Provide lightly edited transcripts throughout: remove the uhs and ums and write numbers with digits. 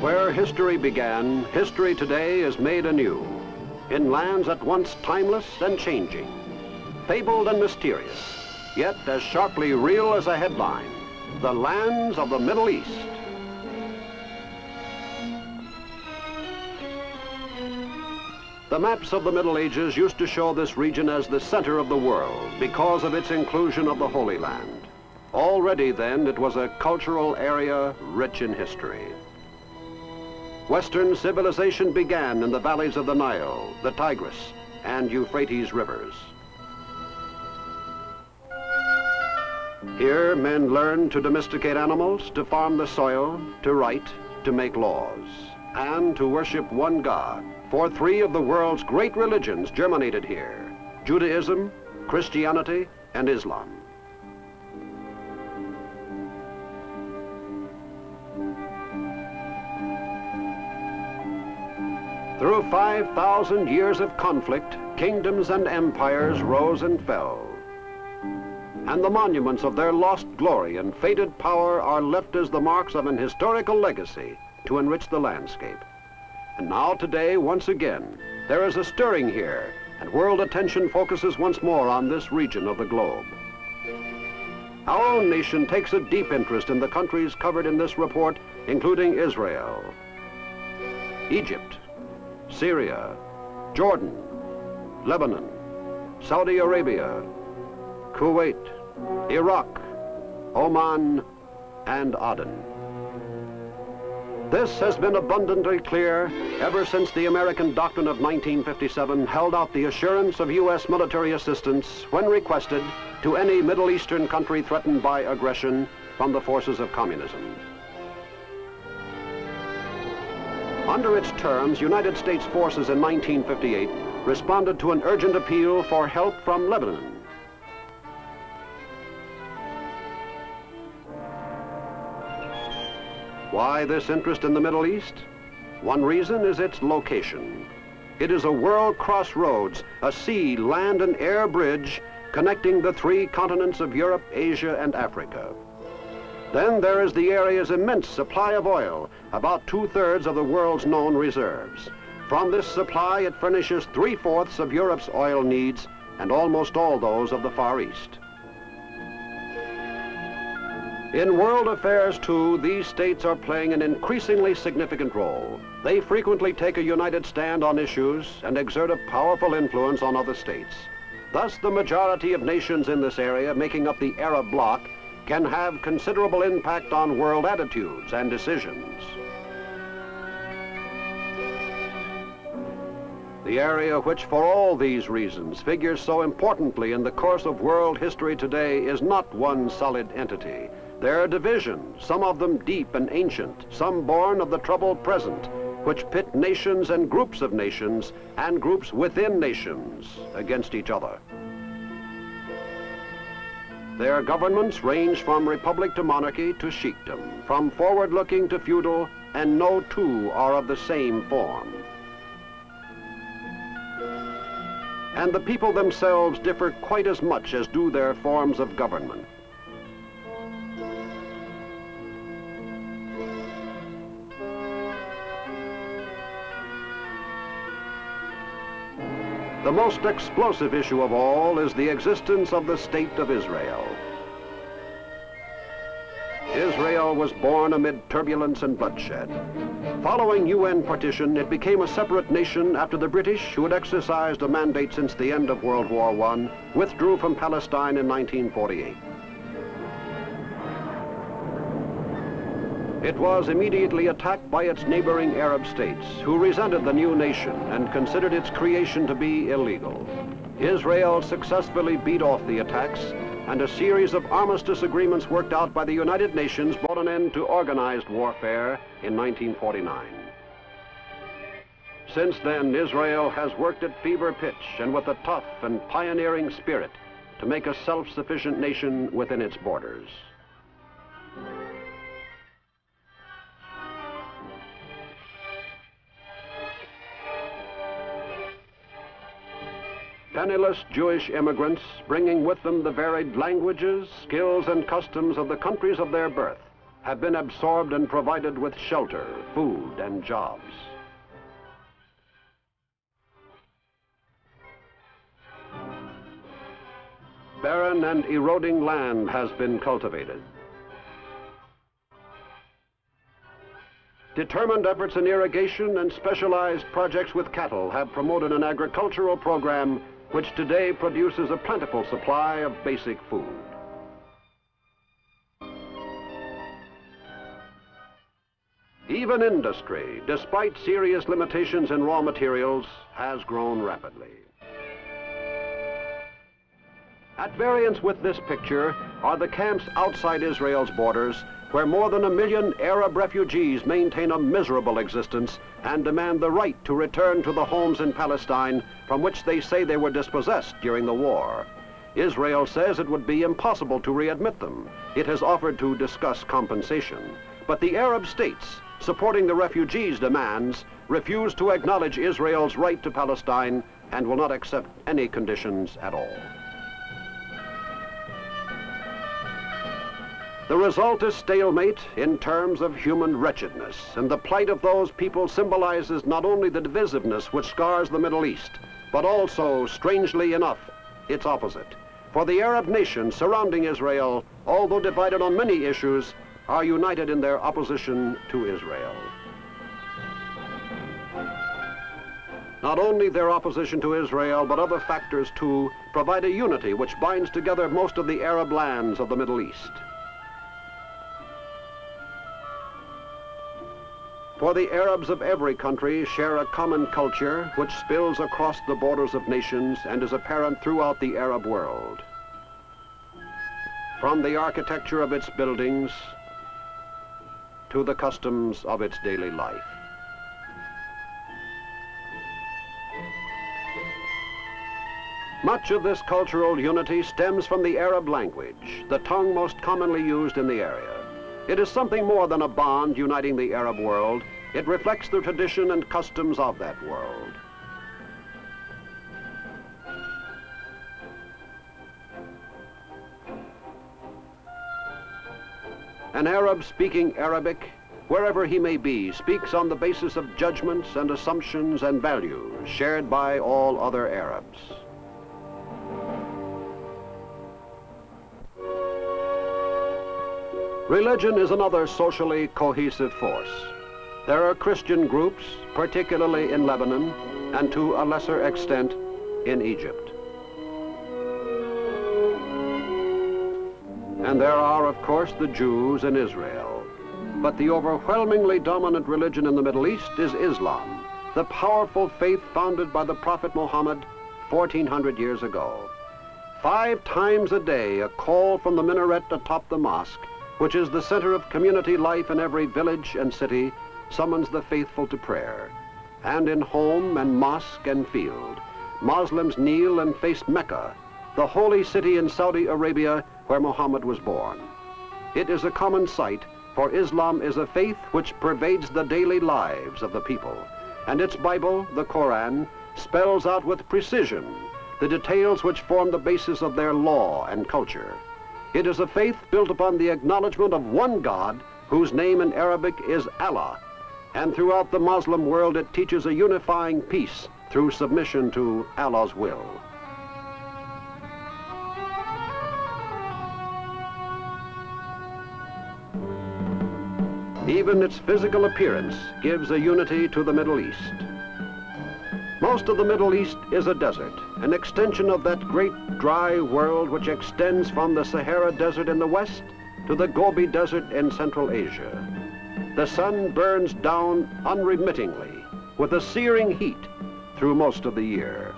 Where history began, history today is made anew, in lands at once timeless and changing, fabled and mysterious, yet as sharply real as a headline, the lands of the Middle East. The maps of the Middle Ages used to show this region as the center of the world because of its inclusion of the Holy Land. Already then, it was a cultural area rich in history. Western civilization began in the valleys of the Nile, the Tigris, and Euphrates rivers. Here, men learned to domesticate animals, to farm the soil, to write, to make laws, and to worship one God. For three of the world's great religions germinated here: Judaism, Christianity, and Islam. Through 5,000 years of conflict, kingdoms and empires rose and fell. And the monuments of their lost glory and faded power are left as the marks of an historical legacy to enrich the landscape. And now today, once again, there is a stirring here, and world attention focuses once more on this region of the globe. Our own nation takes a deep interest in the countries covered in this report, including Israel, Egypt, Syria, Jordan, Lebanon, Saudi Arabia, Kuwait, Iraq, Oman, and Aden. This has been abundantly clear ever since the American Doctrine of 1957 held out the assurance of U.S. military assistance when requested to any Middle Eastern country threatened by aggression from the forces of communism. Under its terms, United States forces in 1958 responded to an urgent appeal for help from Lebanon. Why this interest in the Middle East? One reason is its location. It is a world crossroads, a sea, land, and air bridge connecting the three continents of Europe, Asia, and Africa. Then there is the area's immense supply of oil, about 2/3 of the world's known reserves. From this supply, it furnishes 3/4 of Europe's oil needs and almost all those of the Far East. In world affairs, too, these states are playing an increasingly significant role. They frequently take a united stand on issues and exert a powerful influence on other states. Thus, the majority of nations in this area, making up the Arab bloc, can have considerable impact on world attitudes and decisions. The area which, for all these reasons, figures so importantly in the course of world history today is not one solid entity. There are divisions, some of them deep and ancient, some born of the troubled present, which pit nations and groups of nations and groups within nations against each other. Their governments range from republic to monarchy to sheikdom, from forward-looking to feudal, and no two are of the same form. And the people themselves differ quite as much as do their forms of government. The most explosive issue of all is the existence of the State of Israel. Israel was born amid turbulence and bloodshed. Following UN partition, it became a separate nation after the British, who had exercised a mandate since the end of World War I, withdrew from Palestine in 1948. It was immediately attacked by its neighboring Arab states, who resented the new nation and considered its creation to be illegal. Israel successfully beat off the attacks, and a series of armistice agreements worked out by the United Nations brought an end to organized warfare in 1949. Since then, Israel has worked at fever pitch and with a tough and pioneering spirit to make a self-sufficient nation within its borders. Penniless Jewish immigrants, bringing with them the varied languages, skills, and customs of the countries of their birth, have been absorbed and provided with shelter, food, and jobs. Barren and eroding land has been cultivated. Determined efforts in irrigation and specialized projects with cattle have promoted an agricultural program which today produces a plentiful supply of basic food. Even industry, despite serious limitations in raw materials, has grown rapidly. At variance with this picture are the camps outside Israel's borders, where more than 1 million Arab refugees maintain a miserable existence and demand the right to return to the homes in Palestine from which they say they were dispossessed during the war. Israel says it would be impossible to readmit them. It has offered to discuss compensation. But the Arab states, supporting the refugees' demands, refuse to acknowledge Israel's right to Palestine and will not accept any conditions at all. The result is stalemate in terms of human wretchedness, and the plight of those people symbolizes not only the divisiveness which scars the Middle East, but also, strangely enough, its opposite. For the Arab nations surrounding Israel, although divided on many issues, are united in their opposition to Israel. Not only their opposition to Israel, but other factors too, provide a unity which binds together most of the Arab lands of the Middle East. For the Arabs of every country share a common culture which spills across the borders of nations and is apparent throughout the Arab world. From the architecture of its buildings to the customs of its daily life. Much of this cultural unity stems from the Arab language, the tongue most commonly used in the area. It is something more than a bond uniting the Arab world. It reflects the tradition and customs of that world. An Arab speaking Arabic, wherever he may be, speaks on the basis of judgments and assumptions and values shared by all other Arabs. Religion is another socially cohesive force. There are Christian groups, particularly in Lebanon, and to a lesser extent in Egypt. And there are, of course, the Jews in Israel. But the overwhelmingly dominant religion in the Middle East is Islam, the powerful faith founded by the Prophet Muhammad 1400 years ago. 5 times a day, a call from the minaret atop the mosque, which is the center of community life in every village and city, summons the faithful to prayer. And in home and mosque and field, Muslims kneel and face Mecca, the holy city in Saudi Arabia where Muhammad was born. It is a common sight, for Islam is a faith which pervades the daily lives of the people, and its Bible, the Koran, spells out with precision the details which form the basis of their law and culture. It is a faith built upon the acknowledgement of one God, whose name in Arabic is Allah, and throughout the Muslim world it teaches a unifying peace through submission to Allah's will. Even its physical appearance gives a unity to the Middle East. Most of the Middle East is a desert, an extension of that great dry world which extends from the Sahara Desert in the west to the Gobi Desert in Central Asia. The sun burns down unremittingly with a searing heat through most of the year.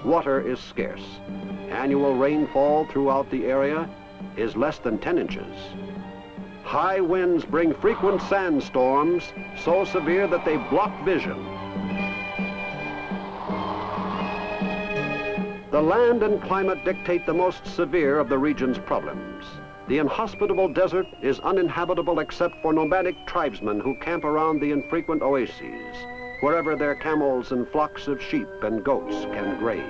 Water is scarce. Annual rainfall throughout the area is less than 10 inches. High winds bring frequent sandstorms so severe that they block vision. The land and climate dictate the most severe of the region's problems. The inhospitable desert is uninhabitable except for nomadic tribesmen who camp around the infrequent oases, wherever their camels and flocks of sheep and goats can graze.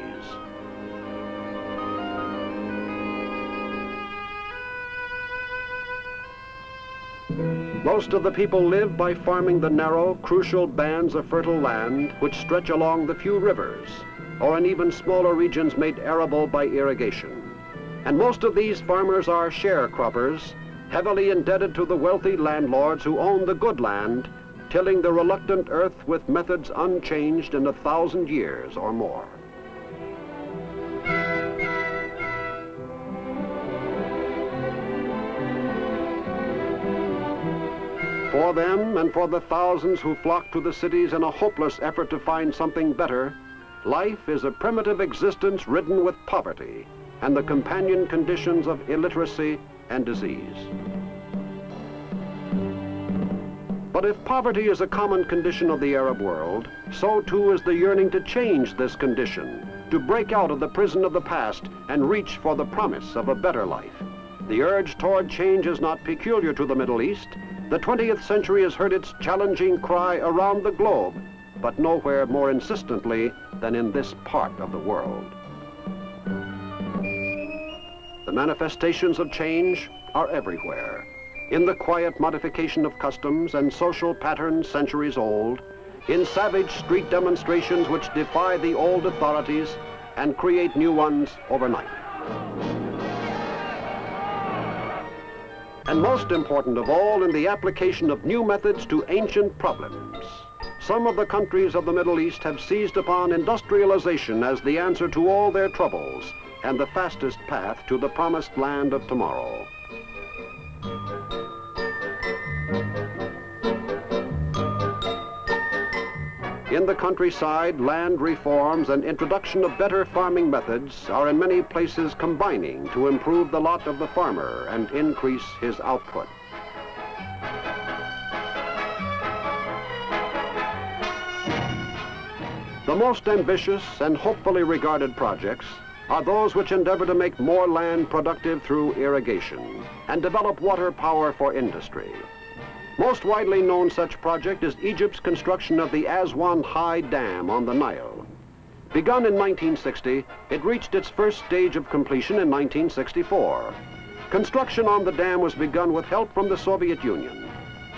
Most of the people live by farming the narrow, crucial bands of fertile land which stretch along the few rivers, or in even smaller regions made arable by irrigation. And most of these farmers are sharecroppers, heavily indebted to the wealthy landlords who own the good land, tilling the reluctant earth with methods unchanged in 1,000 years or more. For them and for the thousands who flock to the cities in a hopeless effort to find something better, life is a primitive existence ridden with poverty and the companion conditions of illiteracy and disease. But if poverty is a common condition of the Arab world, so too is the yearning to change this condition, to break out of the prison of the past and reach for the promise of a better life. The urge toward change is not peculiar to the Middle East. The 20th century has heard its challenging cry around the globe, but nowhere more insistently than in this part of the world. The manifestations of change are everywhere. In the quiet modification of customs and social patterns centuries old, in savage street demonstrations which defy the old authorities and create new ones overnight. And most important of all, in the application of new methods to ancient problems. Some of the countries of the Middle East have seized upon industrialization as the answer to all their troubles and the fastest path to the promised land of tomorrow. In the countryside, land reforms and introduction of better farming methods are in many places combining to improve the lot of the farmer and increase his output. The most ambitious and hopefully regarded projects are those which endeavor to make more land productive through irrigation and develop water power for industry. Most widely known such project is Egypt's construction of the Aswan High Dam on the Nile. Begun in 1960, it reached its first stage of completion in 1964. Construction on the dam was begun with help from the Soviet Union.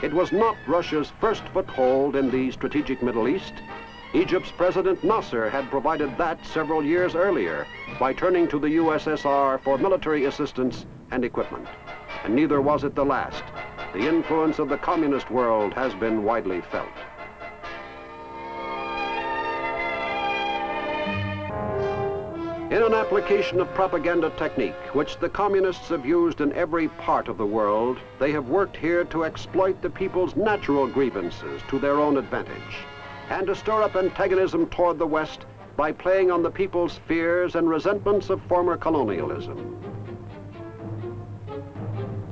It was not Russia's first foothold in the strategic Middle East. Egypt's President Nasser had provided that several years earlier by turning to the USSR for military assistance and equipment. And neither was it the last. The influence of the communist world has been widely felt. In an application of propaganda technique, which the communists have used in every part of the world, they have worked here to exploit the people's natural grievances to their own advantage, and to stir up antagonism toward the West by playing on the people's fears and resentments of former colonialism.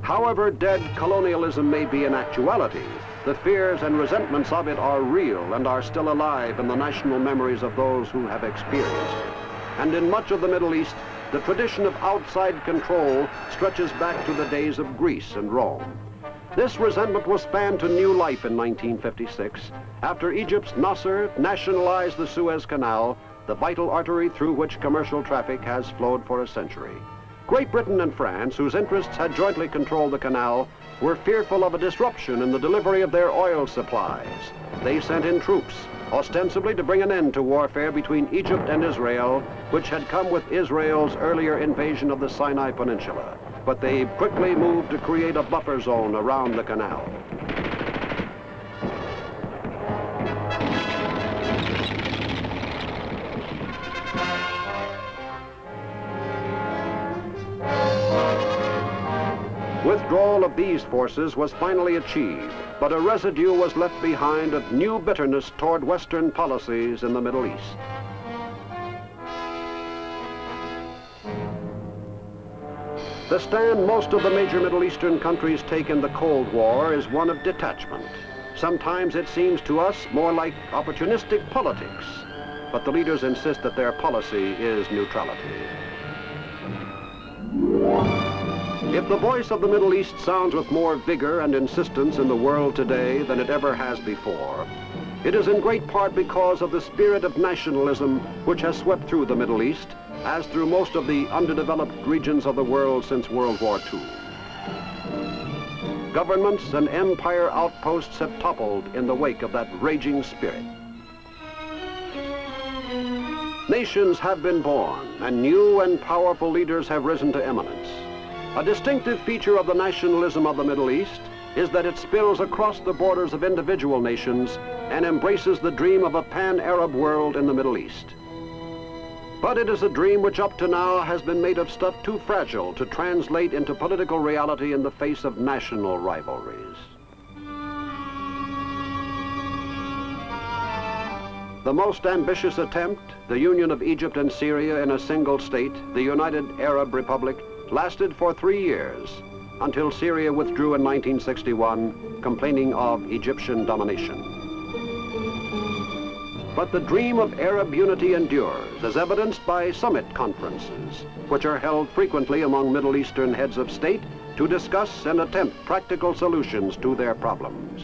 However dead colonialism may be in actuality, the fears and resentments of it are real and are still alive in the national memories of those who have experienced it. And in much of the Middle East, the tradition of outside control stretches back to the days of Greece and Rome. This resentment was fanned to new life in 1956 after Egypt's Nasser nationalized the Suez Canal, the vital artery through which commercial traffic has flowed for a century. Great Britain and France, whose interests had jointly controlled the canal, were fearful of a disruption in the delivery of their oil supplies. They sent in troops, ostensibly to bring an end to warfare between Egypt and Israel, which had come with Israel's earlier invasion of the Sinai Peninsula. But they quickly moved to create a buffer zone around the canal. Withdrawal of these forces was finally achieved, but a residue was left behind of new bitterness toward Western policies in the Middle East. The stand most of the major Middle Eastern countries take in the Cold War is one of detachment. Sometimes it seems to us more like opportunistic politics, but the leaders insist that their policy is neutrality. If the voice of the Middle East sounds with more vigor and insistence in the world today than it ever has before, it is in great part because of the spirit of nationalism which has swept through the Middle East, as through most of the underdeveloped regions of the world since World War II. governments and empire outposts have toppled in the wake of that raging spirit. Nations have been born, and new and powerful leaders have risen to eminence. A distinctive feature of the nationalism of the Middle East is that it spills across the borders of individual nations and embraces the dream of a pan-Arab world in the Middle East. But it is a dream which up to now has been made of stuff too fragile to translate into political reality in the face of national rivalries. The most ambitious attempt, the union of Egypt and Syria in a single state, the United Arab Republic, lasted for 3 years, until Syria withdrew in 1961, complaining of Egyptian domination. But the dream of Arab unity endures, as evidenced by summit conferences, which are held frequently among Middle Eastern heads of state to discuss and attempt practical solutions to their problems.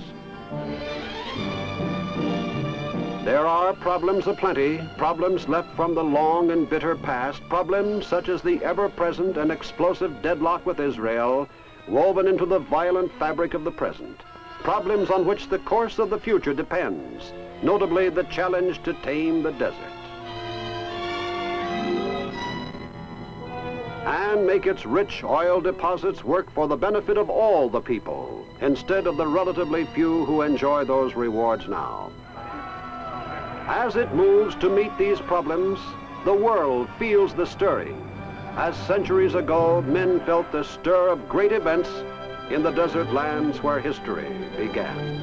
There are problems aplenty, problems left from the long and bitter past, problems such as the ever-present and explosive deadlock with Israel, woven into the violent fabric of the present, problems on which the course of the future depends, notably the challenge to tame the desert and make its rich oil deposits work for the benefit of all the people, instead of the relatively few who enjoy those rewards now. As it moves to meet these problems, the world feels the stirring, as centuries ago men felt the stir of great events in the desert lands where history began.